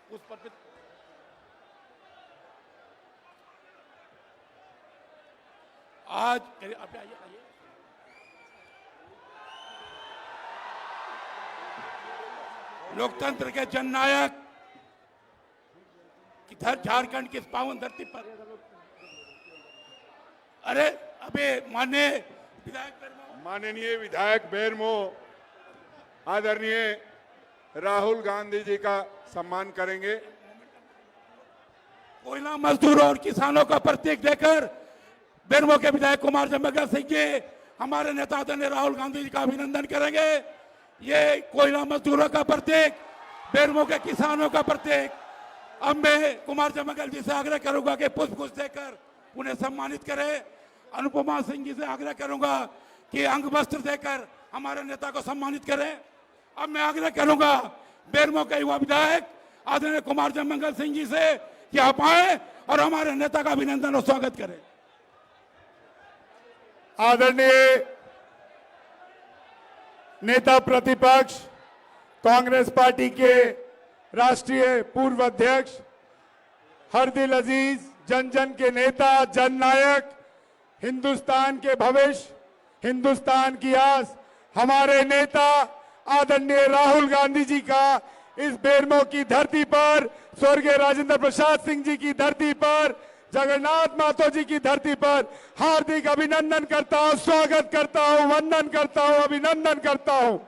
उस पर आज आप आइए। लोकतंत्र के जननायक किधर झारखंड की इस पावन धरती पर, अरे अबे माननीय विधायक बेरमो आदरणीय राहुल गांधी जी का सम्मान करेंगे। कोयला मजदूरों और किसानों का प्रतीक देकर बेरमो के विधायक कुमार जम्वाल सिंह जी हमारे नेता आदरणीय राहुल गांधी जी का अभिनंदन करेंगे। ये कोयला मजदूरों का प्रतीक, बेरमो के किसानों का प्रतीक। अब मैं कुमार जम्वाल जी से आग्रह करूंगा कि पुष्प देकर उन्हें सम्मानित करें। अनुपमा सिंह जी से आग्रह करूंगा कि अंग वस्त्र देकर हमारे नेता को सम्मानित करें। अब मैं आग्रह करूंगा बेरमो के युवा विधायक आदरणीय कुमार जम्वाल सिंह जी से कि आप आए और हमारे नेता का अभिनंदन और स्वागत करें। आदरणीय नेता प्रतिपक्ष कांग्रेस पार्टी के राष्ट्रीय पूर्व अध्यक्ष हरदिल अजीज, जन जन के नेता, जननायक, हिंदुस्तान के भविष्य, हिंदुस्तान की आस, हमारे नेता आदरणीय राहुल गांधी जी का इस बेरमो की धरती पर, स्वर्गीय राजेंद्र प्रसाद सिंह जी की धरती पर, जगन्नाथ मातो जी की धरती पर हार्दिक अभिनंदन करता हूं, स्वागत करता हूं, वंदन करता हूं, अभिनंदन करता हूं।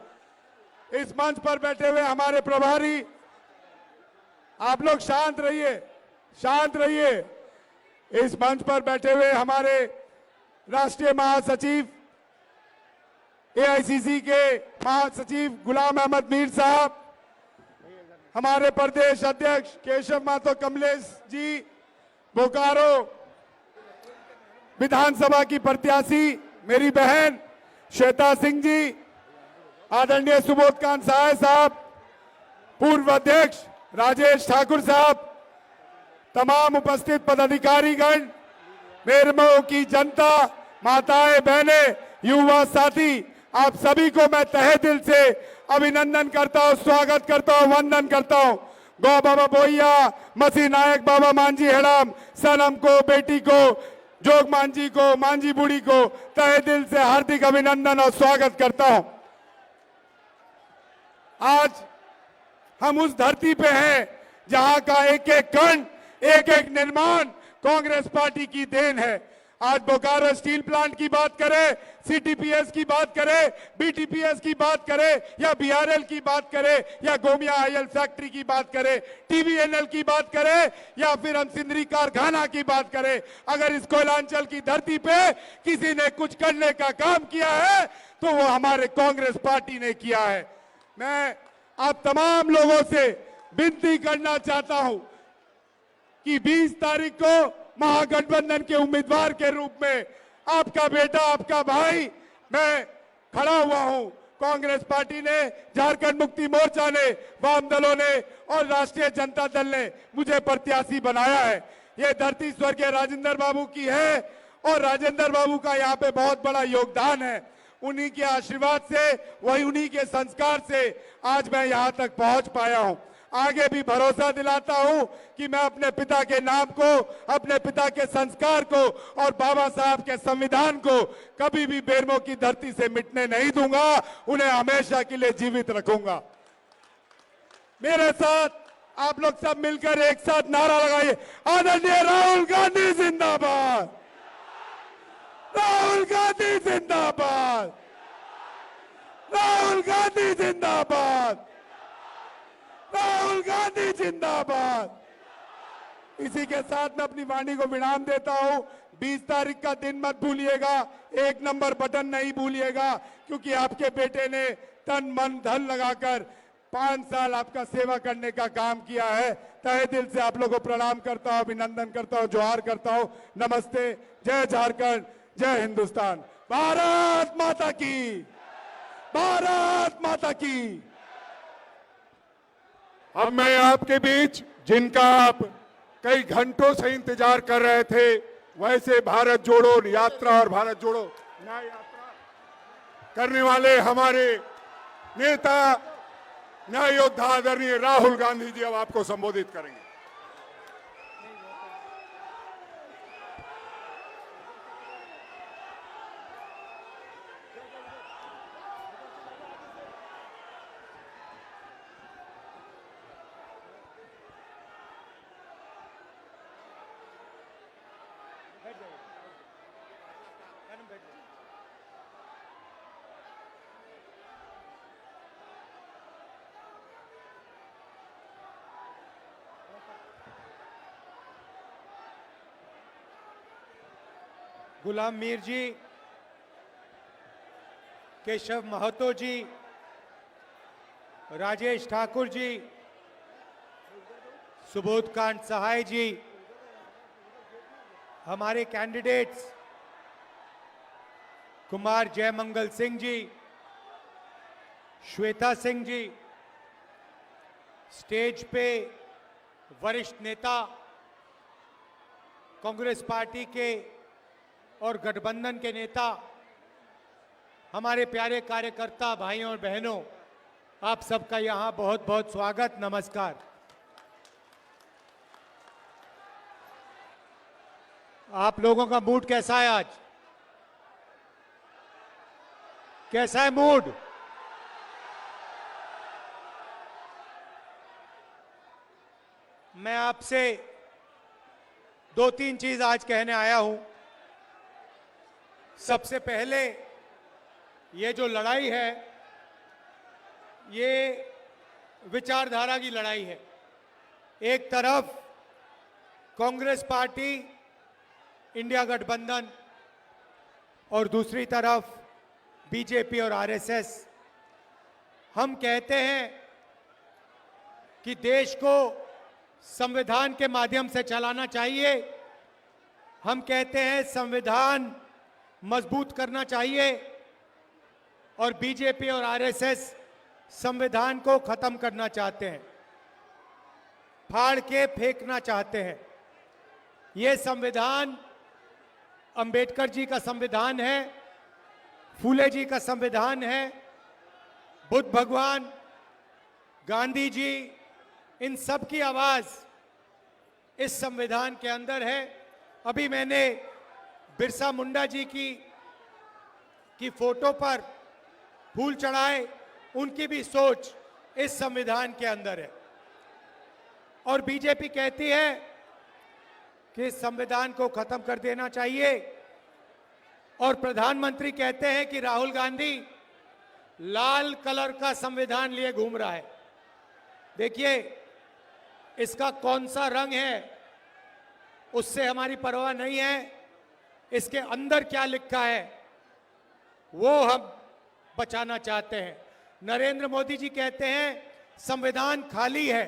इस मंच पर बैठे हुए हमारे प्रभारी, आप लोग शांत रहिए, शांत रहिए। इस मंच पर बैठे हुए हमारे राष्ट्रीय महासचिव, एआईसीसी के महासचिव गुलाम अहमद मीर साहब, हमारे प्रदेश अध्यक्ष केशव महतो कमलेश जी, बोकारो विधानसभा की प्रत्याशी मेरी बहन श्वेता सिंह जी, आदरणीय सुबोध कांत सहाय साहब, पूर्व अध्यक्ष राजेश ठाकुर साहब, तमाम उपस्थित पदाधिकारीगण, बेरमो की जनता, माताएं, बहनें, युवा साथी, आप सभी को मैं तहे दिल से अभिनंदन करता हूं, स्वागत करता हूं, वंदन करता हूं। गौ बाबा बोइया, मसी नायक बाबा मांझी हेड़म, सनम को, बेटी को, जोग मांझी को, मांझी बूढ़ी को तहे दिल से हार्दिक अभिनंदन और स्वागत करता हूं। आज हम उस धरती पे हैं जहां का एक एक कण, एक एक निर्माण कांग्रेस पार्टी की देन है। आज बोकारो स्टील प्लांट की बात करें, सीटीपीएस की बात करें, बीटीपीएस की बात करें, या बीआरएल की बात करें, या गोमिया आयल फैक्ट्री की बात करें, टीवीएनएल की बात करें, या फिर हम सिंदरी कारखाना की बात करें, अगर इस कोयलांचल की धरती पे किसी ने कुछ करने का काम किया है तो वो हमारे कांग्रेस पार्टी ने किया है। मैं आप तमाम लोगों से विनती करना चाहता हूं कि 20 तारीख को महागठबंधन के उम्मीदवार के रूप में आपका बेटा, आपका भाई, मैं खड़ा हुआ हूं। कांग्रेस पार्टी ने, झारखंड मुक्ति मोर्चा ने, वाम दलों ने और राष्ट्रीय जनता दल ने मुझे प्रत्याशी बनाया है। ये धरती स्वर्गीय राजेंद्र बाबू की है और राजेंद्र बाबू का यहाँ पे बहुत बड़ा योगदान है। उन्हीं के आशीर्वाद से, वही उन्हीं के संस्कार से आज मैं यहाँ तक पहुंच पाया हूं। आगे भी भरोसा दिलाता हूं कि मैं अपने पिता के नाम को, अपने पिता के संस्कार को और बाबा साहब के संविधान को कभी भी बेरमो की धरती से मिटने नहीं दूंगा, उन्हें हमेशा के लिए जीवित रखूंगा। मेरे साथ आप लोग सब मिलकर एक साथ नारा लगाइए, आदरणीय राहुल गांधी जिंदाबाद, राहुल गांधी जिंदाबाद, राहुल गांधी जिंदाबाद, राहुल गांधी जिंदाबाद। इसी के साथ मैं अपनी वाणी को विराम देता हूं। 20 तारीख का दिन मत भूलिएगा, 1 नंबर बटन नहीं भूलिएगा, क्योंकि आपके बेटे ने तन मन धन लगाकर 5 साल आपका सेवा करने का काम किया है। तहे दिल से आप लोगों को प्रणाम करता हूं, अभिनंदन करता हूं, जोहार करता हूं। नमस्ते, जय झारखंड, जय हिंदुस्तान, भारत माता की, भारत माता की। अब मैं आपके बीच, जिनका आप कई घंटों से इंतजार कर रहे थे, वैसे भारत जोड़ो यात्रा और भारत जोड़ो न्याय यात्रा करने वाले हमारे नेता न्याय योद्धा आदरणीय राहुल गांधी जी अब आपको संबोधित करेंगे। गुलाम मीर जी, केशव महतो जी, राजेश ठाकुर जी, सुबोध कांत सहाय जी, हमारे कैंडिडेट्स कुमार जयमंगल सिंह जी, श्वेता सिंह जी, स्टेज पे वरिष्ठ नेता कांग्रेस पार्टी के और गठबंधन के नेता, हमारे प्यारे कार्यकर्ता भाइयों और बहनों, आप सबका यहां बहुत बहुत स्वागत, नमस्कार। आप लोगों का मूड कैसा है आज? कैसा है मूड? मैं आपसे दो तीन चीज आज कहने आया हूं। सबसे पहले, ये जो लड़ाई है, ये विचारधारा की लड़ाई है। एक तरफ कांग्रेस पार्टी, इंडिया गठबंधन, और दूसरी तरफ बीजेपी और आरएसएस। हम कहते हैं कि देश को संविधान के माध्यम से चलाना चाहिए। हम कहते हैं संविधान मजबूत करना चाहिए, और बीजेपी और आरएसएस संविधान को खत्म करना चाहते हैं, फाड़ के फेंकना चाहते हैं। यह संविधान अंबेडकर जी का संविधान है, फूले जी का संविधान है, बुद्ध भगवान, गांधी जी, इन सब की आवाज इस संविधान के अंदर है। अभी मैंने बिरसा मुंडा जी की फोटो पर फूल चढ़ाए, उनकी भी सोच इस संविधान के अंदर है। और बीजेपी कहती है कि संविधान को खत्म कर देना चाहिए, और प्रधानमंत्री कहते हैं कि राहुल गांधी लाल कलर का संविधान लिए घूम रहा है। देखिए, इसका कौन सा रंग है उससे हमारी परवाह नहीं है, इसके अंदर क्या लिखा है वो हम बचाना चाहते हैं। नरेंद्र मोदी जी कहते हैं संविधान खाली है।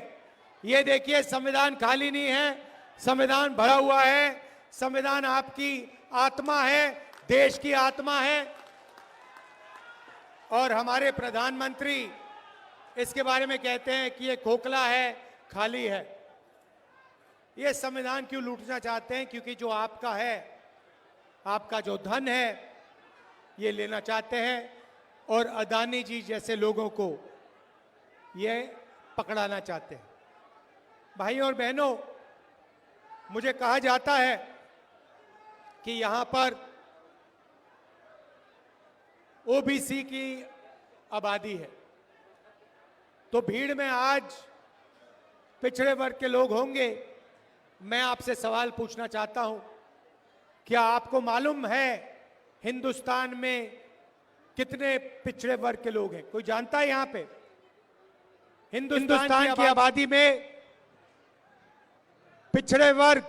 ये देखिए, संविधान खाली नहीं है, संविधान भरा हुआ है। संविधान आपकी आत्मा है, देश की आत्मा है। और हमारे प्रधानमंत्री इसके बारे में कहते हैं कि ये खोखला है, खाली है। ये संविधान क्यों लूटना चाहते हैं? क्योंकि जो आपका है, आपका जो धन है, ये लेना चाहते हैं, और अदानी जी जैसे लोगों को ये पकड़ाना चाहते हैं। भाइयों और बहनों, मुझे कहा जाता है कि यहां पर ओबीसी की आबादी है, तो भीड़ में आज पिछड़े वर्ग के लोग होंगे। मैं आपसे सवाल पूछना चाहता हूं, क्या आपको मालूम है हिंदुस्तान में कितने पिछड़े वर्ग के लोग हैं? कोई जानता है? यहां पे हिंदुस्तान की आबादी में पिछड़े वर्ग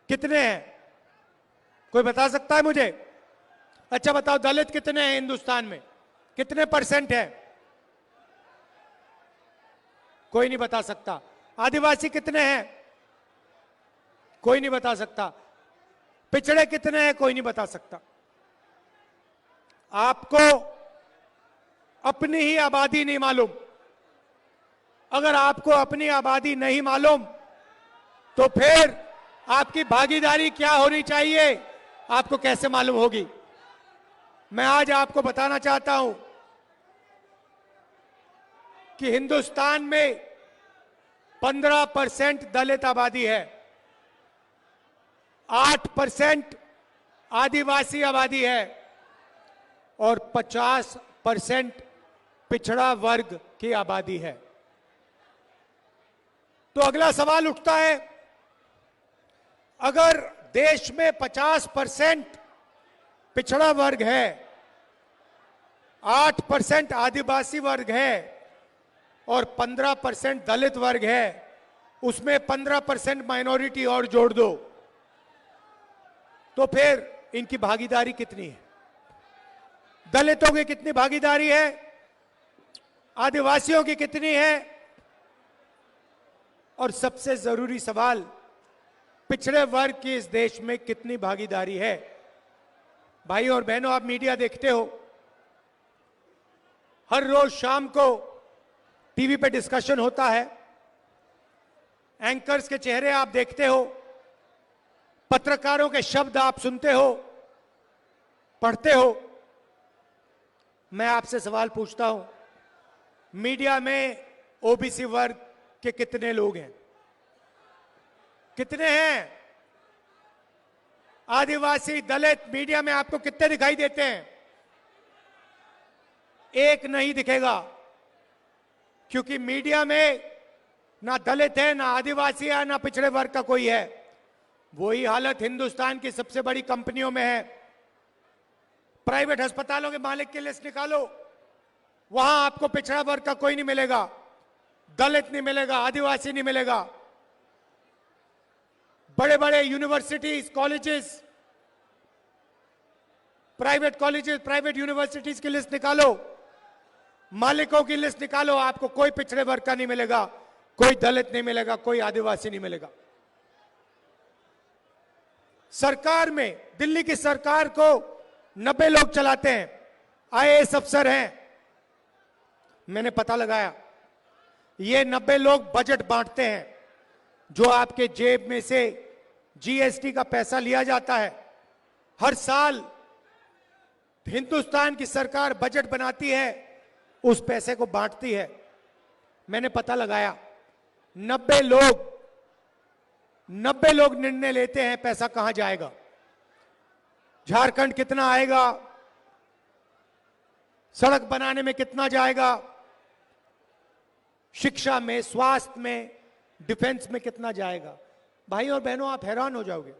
कितने हैं? कोई बता सकता है मुझे? अच्छा बताओ, दलित कितने हैं हिंदुस्तान में? कितने % है? कोई नहीं बता सकता। आदिवासी कितने हैं? कोई नहीं बता सकता। पिछड़े कितने हैं? कोई नहीं बता सकता। आपको अपनी ही आबादी नहीं मालूम। अगर आपको अपनी आबादी नहीं मालूम तो फिर आपकी भागीदारी क्या होनी चाहिए, आपको कैसे मालूम होगी? मैं आज आपको बताना चाहता हूं कि हिंदुस्तान में 15% दलित आबादी है, 8% आदिवासी आबादी है और 50% पिछड़ा वर्ग की आबादी है। तो अगला सवाल उठता है, अगर देश में 50% पिछड़ा वर्ग है, 8% आदिवासी वर्ग है और 15% दलित वर्ग है, उसमें 15% माइनॉरिटी और जोड़ दो, तो फिर इनकी भागीदारी कितनी है? दलितों की कितनी भागीदारी है, आदिवासियों की कितनी है, और सबसे जरूरी सवाल, पिछड़े वर्ग की इस देश में कितनी भागीदारी है? भाई और बहनों, आप मीडिया देखते हो, हर रोज शाम को टीवी पे डिस्कशन होता है, एंकर्स के चेहरे आप देखते हो, पत्रकारों के शब्द आप सुनते हो, पढ़ते हो। मैं आपसे सवाल पूछता हूं, मीडिया में ओबीसी वर्ग के कितने लोग हैं? कितने हैं? आदिवासी, दलित मीडिया में आपको कितने दिखाई देते हैं? एक नहीं दिखेगा, क्योंकि मीडिया में ना दलित है, ना आदिवासी है, ना पिछड़े वर्ग का कोई है। वही हालत हिंदुस्तान की सबसे बड़ी कंपनियों में है। प्राइवेट अस्पतालों के मालिक की लिस्ट निकालो, वहां आपको पिछड़ा वर्ग का कोई नहीं मिलेगा, दलित नहीं मिलेगा, आदिवासी नहीं मिलेगा। बड़े बड़े universities, colleges, private colleges, private universities की लिस्ट निकालो, मालिकों की लिस्ट निकालो, आपको कोई पिछड़े वर्ग का नहीं मिलेगा, कोई दलित नहीं मिलेगा, कोई आदिवासी नहीं मिलेगा। सरकार में, दिल्ली की सरकार को 90 लोग चलाते हैं, आईएएस अफसर हैं। मैंने पता लगाया, ये 90 लोग बजट बांटते हैं, जो आपके जेब में से जीएसटी का पैसा लिया जाता है। हर साल हिंदुस्तान की सरकार बजट बनाती है, उस पैसे को बांटती है। मैंने पता लगाया, 90 लोग निर्णय लेते हैं पैसा कहां जाएगा, झारखंड कितना आएगा, सड़क बनाने में कितना जाएगा, शिक्षा में, स्वास्थ्य में, डिफेंस में कितना जाएगा। भाई और बहनों, आप हैरान हो जाओगे,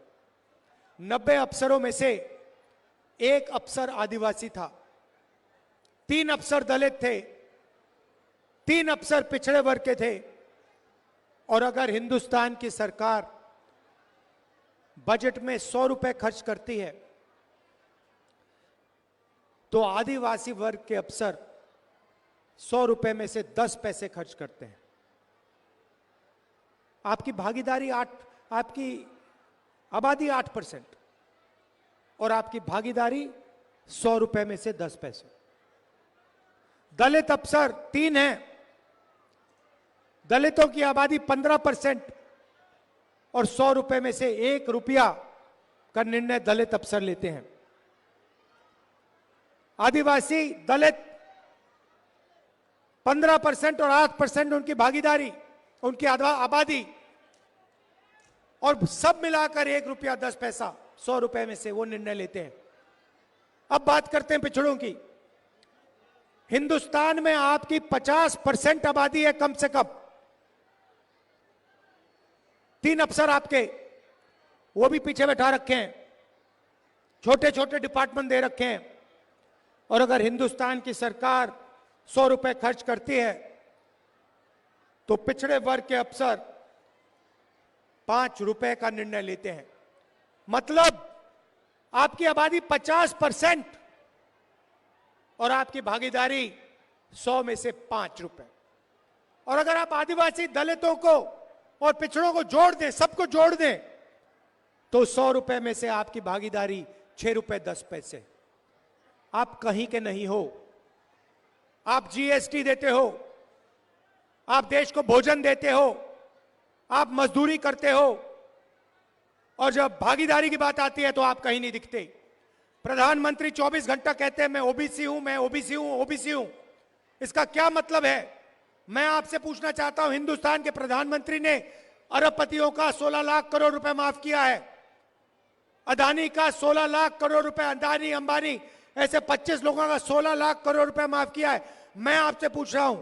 90 अफसरों में से एक अफसर आदिवासी था, 3 अफसर दलित थे, 3 अफसर पिछड़े वर्ग के थे। और अगर हिंदुस्तान की सरकार बजट में 100 रुपए खर्च करती है, तो आदिवासी वर्ग के अफसर 100 रुपए में से 10 पैसे खर्च करते हैं। आपकी भागीदारी आपकी आबादी 8% और आपकी भागीदारी 100 रुपए में से 10 पैसे। दलित अफसर 3 हैं, दलितों की आबादी 15% और 100 रुपए में से 1 रुपया का निर्णय दलित अफसर लेते हैं। आदिवासी, दलित 15% और 8% उनकी भागीदारी, उनकी आबादी, और सब मिलाकर 1 रुपया 10 पैसा 100 रुपए में से वो निर्णय लेते हैं। अब बात करते हैं पिछड़ों की। हिंदुस्तान में आपकी 50% आबादी है कम से कम। 3 अफसर आपके, वो भी पीछे बैठा रखे हैं, छोटे छोटे डिपार्टमेंट दे रखे हैं। और अगर हिंदुस्तान की सरकार 100 रुपए खर्च करती है, तो पिछड़े वर्ग के अफसर 5 रुपए का निर्णय लेते हैं। मतलब आपकी आबादी 50% और आपकी भागीदारी 100 में से 5 रुपए। और अगर आप आदिवासी, दलितों को और पिछड़ों को जोड़ दें, सबको जोड़ दें, तो 100 रुपए में से आपकी भागीदारी 6 रुपए 10 पैसे। आप कहीं के नहीं हो। आप जीएसटी देते हो, आप देश को भोजन देते हो, आप मजदूरी करते हो, और जब भागीदारी की बात आती है तो आप कहीं नहीं दिखते। प्रधानमंत्री 24 घंटा कहते हैं मैं ओबीसी हूं, मैं ओबीसी हूं, ओबीसी हूं। इसका क्या मतलब है? मैं आपसे पूछना चाहता हूं, हिंदुस्तान के प्रधानमंत्री ने अरबपतियों का 16 लाख करोड़ रुपए माफ किया है, अदानी का 16 लाख करोड़ रुपए, अदानी अंबानी ऐसे 25 लोगों का 16 लाख करोड़ रुपए माफ किया है। मैं आपसे पूछ रहा हूं,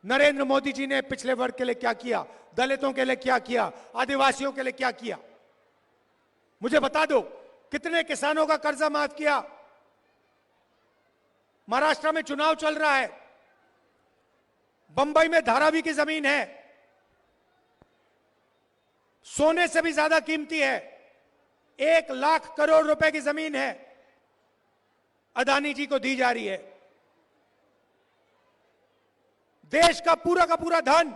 नरेंद्र मोदी जी ने पिछले वर्ग के लिए क्या किया, दलितों के लिए क्या किया, आदिवासियों के लिए क्या किया? मुझे बता दो, कितने किसानों का कर्जा माफ किया? महाराष्ट्र में चुनाव चल रहा है, बंबई में धारावी की जमीन है, सोने से भी ज्यादा कीमती है, 1 लाख करोड़ रुपए की जमीन है, अदानी जी को दी जा रही है। देश का पूरा धन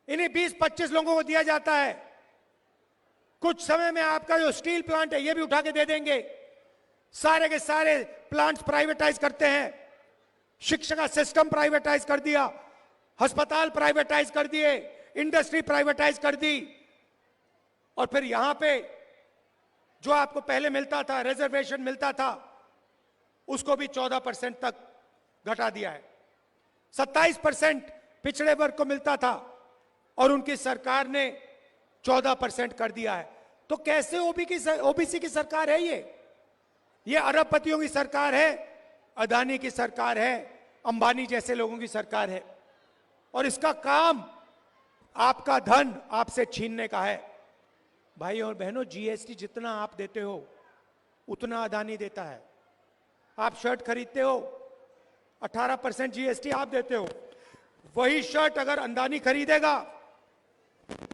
इन्हीं 20-25 लोगों को दिया जाता है। कुछ समय में आपका जो स्टील प्लांट है, यह भी उठा के दे देंगे। सारे के सारे प्लांट्स प्राइवेटाइज करते हैं, शिक्षा का सिस्टम प्राइवेटाइज कर दिया, अस्पताल प्राइवेटाइज कर दिए, इंडस्ट्री प्राइवेटाइज कर दी, और फिर यहां पे जो आपको पहले मिलता था, रिजर्वेशन मिलता था, उसको भी 14% तक घटा दिया है। 27% पिछड़े वर्ग को मिलता था और उनकी सरकार ने 14% कर दिया है। तो कैसे ओबीसी की सरकार है ये अरबपतियों की सरकार है, अदानी की सरकार है, अंबानी जैसे लोगों की सरकार है, और इसका काम आपका धन आपसे छीनने का है। भाई और बहनों, जीएसटी जितना आप देते हो उतना अदानी देता है। आप शर्ट खरीदते हो, 18% जीएसटी आप देते हो, वही शर्ट अगर अदानी खरीदेगा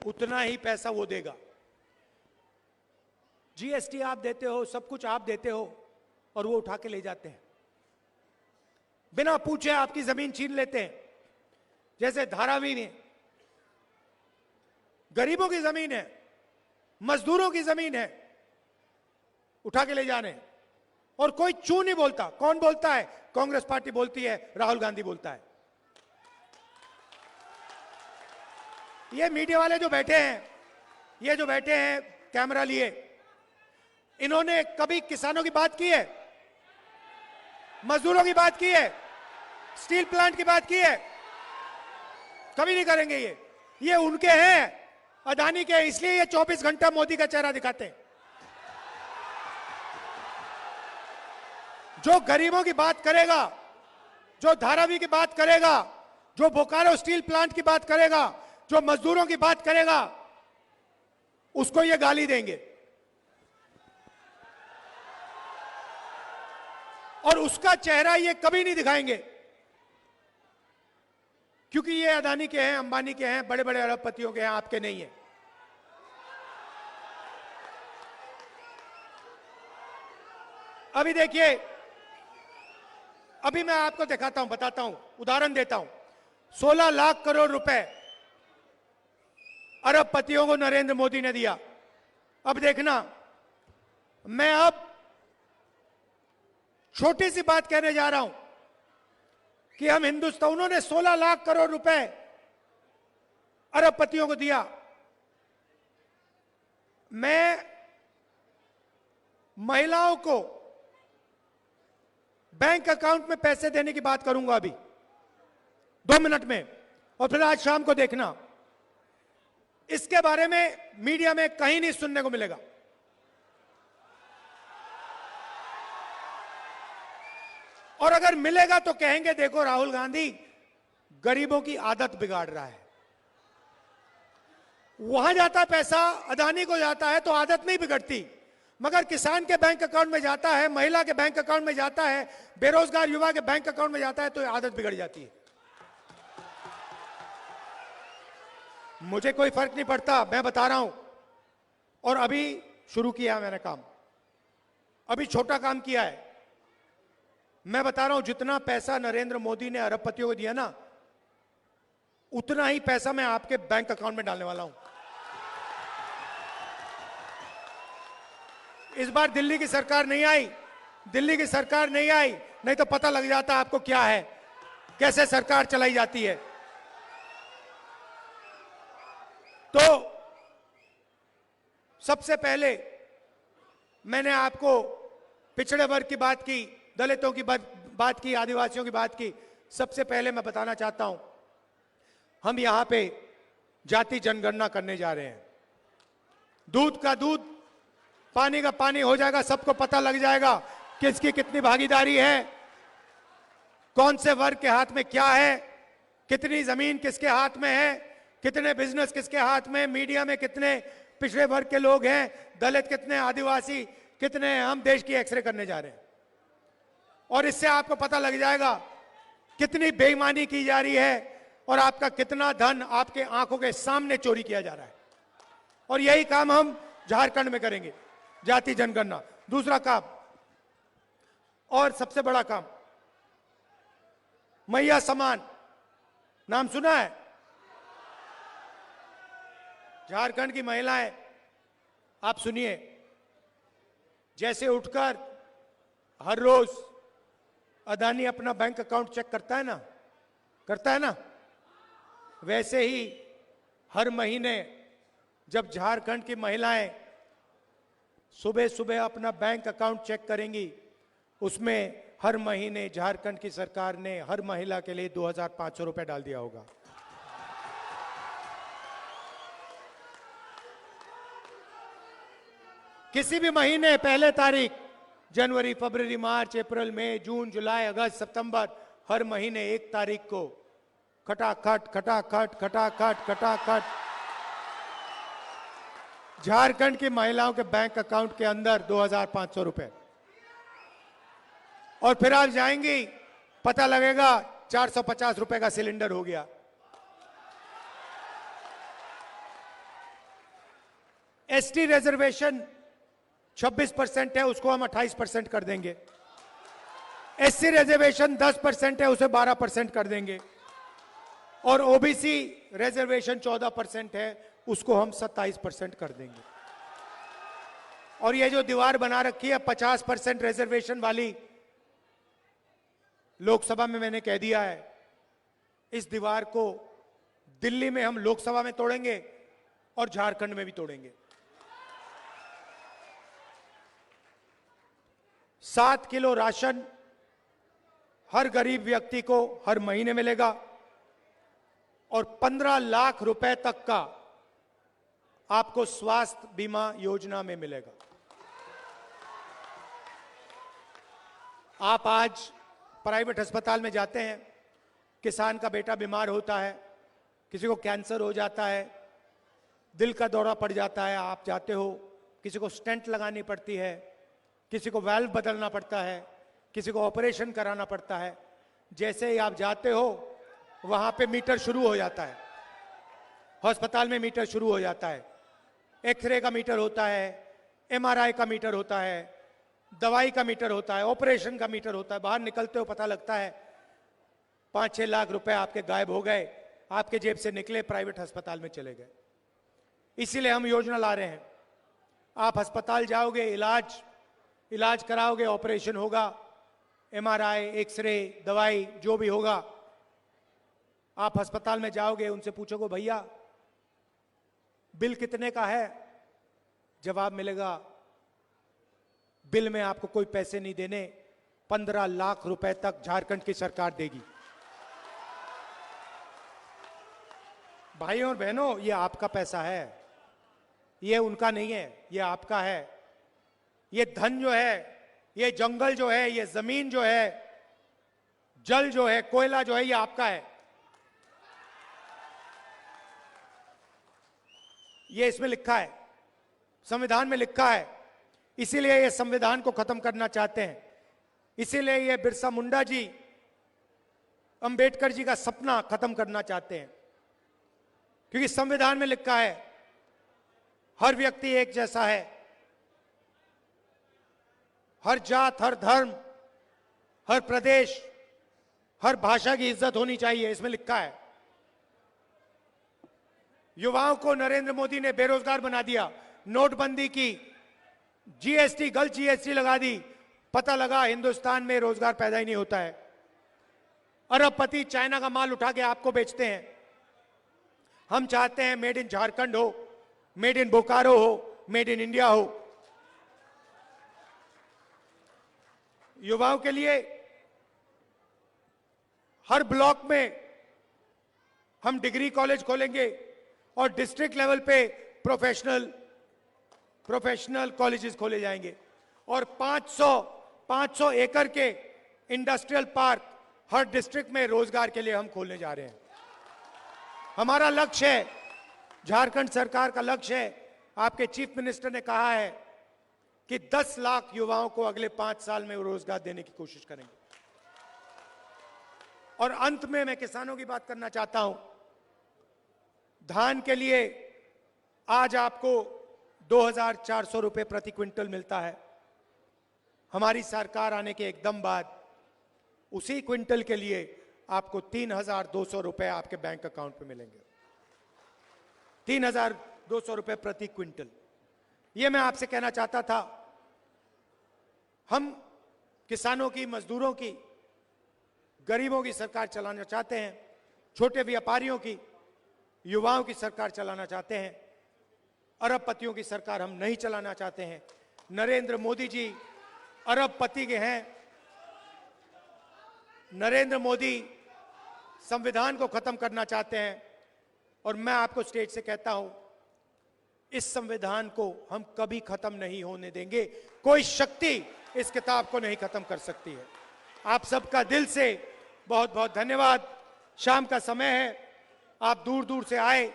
उतना ही पैसा वो देगा। जीएसटी आप देते हो, सब कुछ आप देते हो, और वो उठा के ले जाते हैं, बिना पूछे आपकी जमीन छीन लेते हैं। जैसे धारावी में गरीबों की जमीन है, मजदूरों की जमीन है, उठा के ले जाने, और कोई चू नहीं बोलता। कौन बोलता है? कांग्रेस पार्टी बोलती है, राहुल गांधी बोलता है। ये मीडिया वाले जो बैठे हैं, ये जो बैठे हैं कैमरा लिए, इन्होंने कभी किसानों की बात की है, मजदूरों की बात की है, स्टील प्लांट की बात की है? कभी नहीं करेंगे। ये उनके हैं, अदानी के, इसलिए ये 24 घंटा मोदी का चेहरा दिखाते हैं। जो गरीबों की बात करेगा, जो धारावी की बात करेगा, जो बोकारो स्टील प्लांट की बात करेगा, जो मजदूरों की बात करेगा, उसको ये गाली देंगे, और उसका चेहरा ये कभी नहीं दिखाएंगे, क्योंकि ये अदानी के हैं, अंबानी के हैं, बड़े बड़े अरबपतियों के हैं, आपके नहीं है। अभी देखिए, अभी मैं आपको दिखाता हूं, बताता हूं, उदाहरण देता हूं। 16 लाख करोड़ रुपए अरबपतियों को नरेंद्र मोदी ने दिया। अब देखना, मैं अब छोटी सी बात कहने जा रहा हूं कि हम हिंदुस्तान, उन्होंने 16 लाख करोड़ रुपए अरबपतियों को दिया। मैं महिलाओं को बैंक अकाउंट में पैसे देने की बात करूंगा अभी 2 मिनट में, और फिर आज शाम को देखना, इसके बारे में मीडिया में कहीं नहीं सुनने को मिलेगा। और अगर मिलेगा तो कहेंगे देखो राहुल गांधी गरीबों की आदत बिगाड़ रहा है। वहां जाता है पैसा, अदानी को जाता है तो आदत नहीं बिगड़ती, मगर किसान के बैंक अकाउंट में जाता है, महिला के बैंक अकाउंट में जाता है, बेरोजगार युवा के बैंक अकाउंट में जाता है, तो आदत बिगड़ जाती है। मुझे कोई फर्क नहीं पड़ता, मैं बता रहा हूं, और अभी शुरू किया मैंने काम, अभी छोटा काम किया है। मैं बता रहा हूं, जितना पैसा नरेंद्र मोदी ने अरबपतियों को दिया ना, उतना ही पैसा मैं आपके बैंक अकाउंट में डालने वाला हूं। इस बार दिल्ली की सरकार नहीं आई, दिल्ली की सरकार नहीं आई, नहीं तो पता लग जाता आपको क्या है, कैसे सरकार चलाई जाती है। तो सबसे पहले मैंने आपको पिछड़े वर्ग की बात की, दलितों की बात की, आदिवासियों की बात की। सबसे पहले मैं बताना चाहता हूं हम यहां पे जाति जनगणना करने जा रहे हैं। दूध का दूध, पानी का पानी हो जाएगा, सबको पता लग जाएगा किसकी कितनी भागीदारी है, कौन से वर्ग के हाथ में क्या है, कितनी जमीन किसके हाथ में है, कितने बिजनेस किसके हाथ में, मीडिया में कितने पिछड़े वर्ग के लोग हैं, दलित कितने, आदिवासी कितने हैं। हम देश की एक्सरे करने जा रहे हैं और इससे आपको पता लग जाएगा कितनी बेईमानी की जा रही है और आपका कितना धन आपके आंखों के सामने चोरी किया जा रहा है। और यही काम हम झारखंड में करेंगे, जाति जनगणना। दूसरा काम और सबसे बड़ा काम, मैया समान, नाम सुना है? झारखंड की महिलाएं, आप सुनिए, जैसे उठकर हर रोज अदानी अपना बैंक अकाउंट चेक करता है ना, वैसे ही हर महीने जब झारखंड की महिलाएं सुबह सुबह अपना बैंक अकाउंट चेक करेंगी, उसमें हर महीने झारखंड की सरकार ने हर महिला के लिए 2,500 रुपए डाल दिया होगा। किसी भी महीने पहले तारीख, जनवरी, फरवरी, मार्च, अप्रैल, मई, जून, जुलाई, अगस्त, सितंबर, हर महीने 1 तारीख को खटाखट खटाखट खटाखट खटाखट झारखंड की महिलाओं के बैंक अकाउंट के अंदर 2,500 रुपए। और फिर आप जाएंगी, पता लगेगा 450 रुपए का सिलेंडर हो गया। एसटी रिजर्वेशन 26% है, उसको हम 28% कर देंगे। एससी रिजर्वेशन 10% है, उसे 12% कर देंगे। और ओबीसी रिजर्वेशन 14% है, उसको हम 27% कर देंगे। और ये जो दीवार बना रखी है 50% रिजर्वेशन वाली, लोकसभा में मैंने कह दिया है, इस दीवार को दिल्ली में हम लोकसभा में तोड़ेंगे और झारखंड में भी तोड़ेंगे। 7 किलो राशन हर गरीब व्यक्ति को हर महीने मिलेगा और 15 लाख रुपए तक का आपको स्वास्थ्य बीमा योजना में मिलेगा। आप आज प्राइवेट अस्पताल में जाते हैं, किसान का बेटा बीमार होता है, किसी को कैंसर हो जाता है, दिल का दौरा पड़ जाता है, आप जाते हो, किसी को स्टेंट लगानी पड़ती है, किसी को वाल्व बदलना पड़ता है, किसी को ऑपरेशन कराना पड़ता है। जैसे ही आप जाते हो वहां पे मीटर शुरू हो जाता है, अस्पताल में मीटर शुरू हो जाता है। एक्सरे का मीटर होता है, एमआरआई का मीटर होता है, दवाई का मीटर होता है, ऑपरेशन का मीटर होता है। बाहर निकलते हो पता लगता है 5-6 लाख रुपए आपके गायब हो गए, आपके जेब से निकले, प्राइवेट अस्पताल में चले गए। इसीलिए हम योजना ला रहे हैं, आप अस्पताल जाओगे, इलाज कराओगे, ऑपरेशन होगा, एमआरआई, एक्सरे, दवाई जो भी होगा, आप अस्पताल में जाओगे, उनसे पूछोगे भैया बिल कितने का है, जवाब मिलेगा बिल में आपको कोई पैसे नहीं देने, 15 लाख रुपए तक झारखंड की सरकार देगी। भाइयों और बहनों, ये आपका पैसा है, ये उनका नहीं है, ये आपका है। ये धन जो है, ये जंगल जो है, ये जमीन जो है, जल जो है, कोयला जो है, ये आपका है। ये इसमें लिखा है, संविधान में लिखा है। इसीलिए ये संविधान को खत्म करना चाहते हैं। इसीलिए ये बिरसा मुंडा जी, अंबेडकर जी का सपना खत्म करना चाहते हैं, क्योंकि संविधान में लिखा है हर व्यक्ति एक जैसा है, हर जात, हर धर्म, हर प्रदेश, हर भाषा की इज्जत होनी चाहिए, इसमें लिखा है। युवाओं को नरेंद्र मोदी ने बेरोजगार बना दिया, नोटबंदी की, जीएसटी, गलत जीएसटी लगा दी, पता लगा हिंदुस्तान में रोजगार पैदा ही नहीं होता है। अरबपति चाइना का माल उठा के आपको बेचते हैं। हम चाहते हैं मेड इन झारखंड हो, मेड इन बोकारो हो, मेड इन इंडिया हो। युवाओं के लिए हर ब्लॉक में, हम डिग्री कॉलेज खोलेंगे और डिस्ट्रिक्ट लेवल पे प्रोफेशनल कॉलेजेस खोले जाएंगे और 500 एकड़ के इंडस्ट्रियल पार्क हर डिस्ट्रिक्ट में रोजगार के लिए हम खोलने जा रहे हैं। हमारा लक्ष्य है, झारखंड सरकार का लक्ष्य है, आपके चीफ मिनिस्टर ने कहा है कि 10 लाख युवाओं को अगले 5 साल में रोजगार देने की कोशिश करेंगे। और अंत में मैं किसानों की बात करना चाहता हूं। धान के लिए आज आपको 2,400 रुपए प्रति क्विंटल मिलता है। हमारी सरकार आने के एकदम बाद उसी क्विंटल के लिए आपको 3,200 रुपए आपके बैंक अकाउंट पे मिलेंगे। 3,200 रुपए प्रति क्विंटल। यह मैं आपसे कहना चाहता था, हम किसानों की, मजदूरों की, गरीबों की सरकार चलाना चाहते हैं, छोटे व्यापारियों की, युवाओं की सरकार चलाना चाहते हैं। अरबपतियों की सरकार हम नहीं चलाना चाहते हैं। नरेंद्र मोदी जी अरबपति के हैं। नरेंद्र मोदी संविधान को खत्म करना चाहते हैं और मैं आपको स्टेज से कहता हूं, इस संविधान को हम कभी खत्म नहीं होने देंगे। कोई शक्ति इस किताब को नहीं खत्म कर सकती है। आप सबका दिल से बहुत बहुत धन्यवाद। शाम का समय है, आप दूर दूर से आए,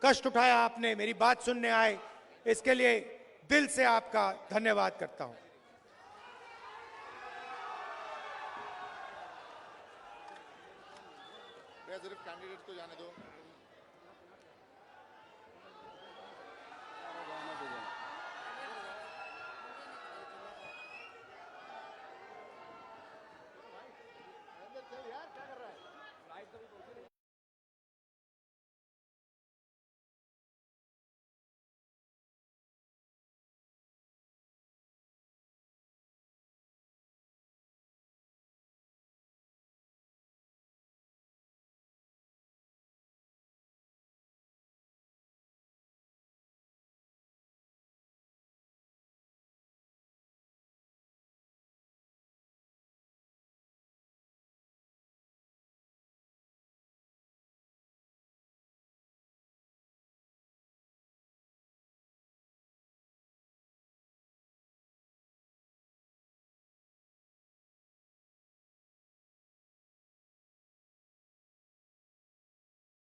कष्ट उठाया आपने, मेरी बात सुनने आए, इसके लिए दिल से आपका धन्यवाद करता हूं। सिर्फ कैंडिडेट को जाने दो।